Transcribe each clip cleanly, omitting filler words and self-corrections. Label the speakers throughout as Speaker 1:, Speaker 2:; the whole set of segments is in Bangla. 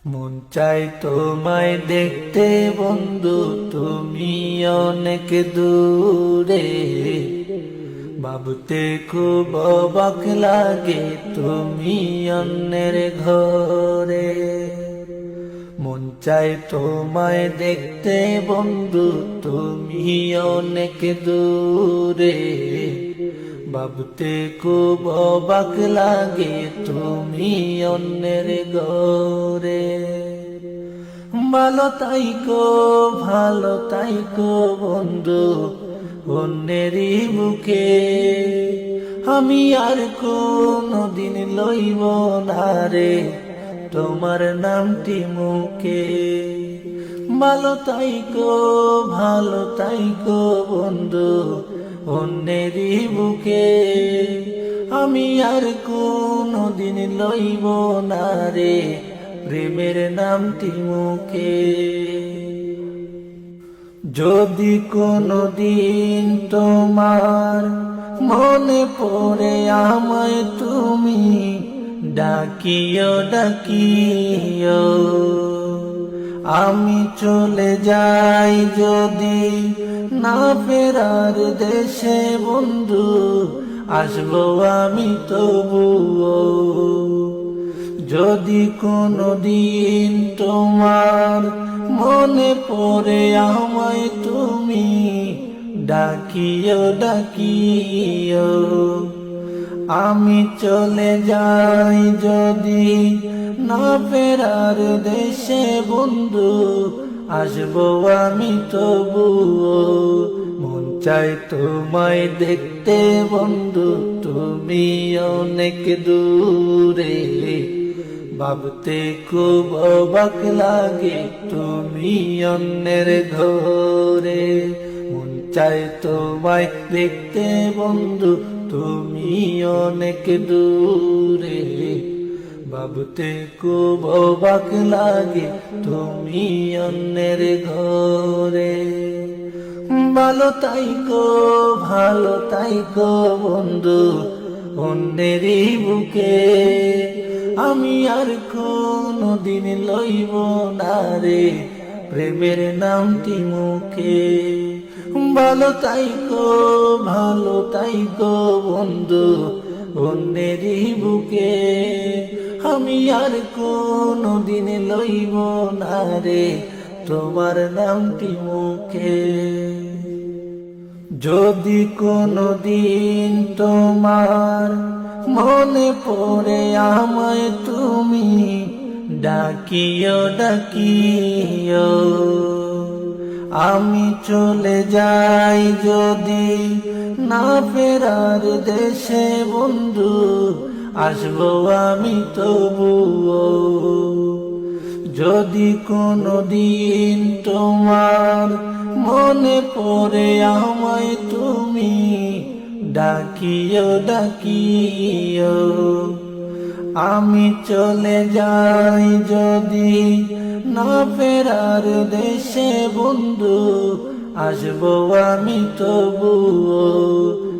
Speaker 1: মন চাই তোমায় দেখতে বন্ধু, তুমি অনেক দূরে। ভাবতে খুব অবাক লাগে, তুমি অন্যের ঘরে। মন চাই তোমায় দেখতে বন্ধু, তুমি অনেক দূরে। ভাবতে খুব অবাক লাগে, তুমি অন্যের ঘরে। ভালো তাইকো বন্ধু, অন্যেরই বুকে। আমি আর কোনদিন লইব না রে তোমার নামটি মুখে। ভালো তাইকো বন্ধু, অন্যেরই বুকে। আমি আর কোনদিন লইব না রে প্রেমের নামটি মুখে। যদি কোনদিন তোমার মনে পড়ে আমায় তুমি ডাকিও, আমি চলে যাই যদি না ফেরার দেশে বন্ধু, আসবো আমি তবুও। যদি কোনদিন তোমার মনে পড়ে আমায় তুমি ডাকিও, আমি চলে যাই যদি না ফেরার দেশে বন্ধু, আসবো আমি তবুও। মন চাই তোমায় দেখতে বন্ধু, তুমি অনেক দূরে। ভাবতে খুব অবাক লাগে, তুমি অন্যের ঘরে। মন চাই তোমায় দেখতে বন্ধু, তুমি অনেক দূরে। ভাবতে খুব অবাক লাগে, তুমি অন্যের ঘরে। ভালো তাইকো বন্ধু, অন্যেরই বুকে। আমি আর কোনদিন লইব না রে প্রেমের নামটি মুখে। ভালো তাইকো বন্ধু, অন্যেরই বুকে। আমি আর কোনদিন লইব না রে তোমার নামটি মুখে। যদি কোনদিন তোমার মনে পড়ে আমায় তুমি ডাকিও, আমি চলে যাই যদি না ফেরার দেশে বন্ধু, আসবো আমি তবুও। যদি কোনদিন তোমার মনে পড়ে আমায় তুমি ডাকিও, আমি চলে যাই যদি না ফেরার দেশে বন্ধু, আসবো আমি তবুও।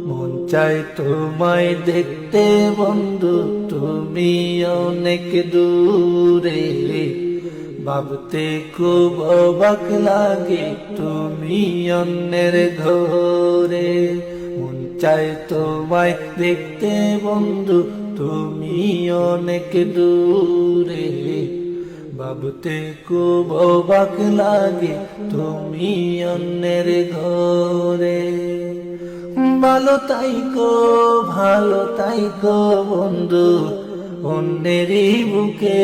Speaker 1: মন চাই তোমায় দেখতে বন্ধু, তুমি অনেক দূরে। ভাবতে খুব অবাক লাগে, তুমি অন্যের ঘরে। মন চাই তোমায় দেখতে বন্ধু, তুমি অনেক দূরে। ভাবতে খুব অবাক লাগে, তুমি অন্যের ঘরে। ভালো তাইকো বন্ধু, অন্যেরই বুকে।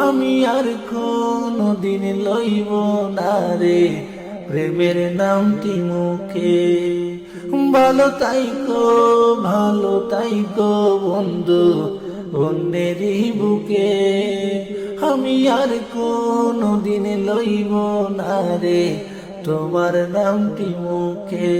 Speaker 1: আমি আর কোনদিন লইব না রে প্রেমের নামটি মুখে। ভালো তাইকো বন্ধু, অন্যেরই বুকে। আমি আর কোনদিন লইব না রে তোমার নামটি মুখে।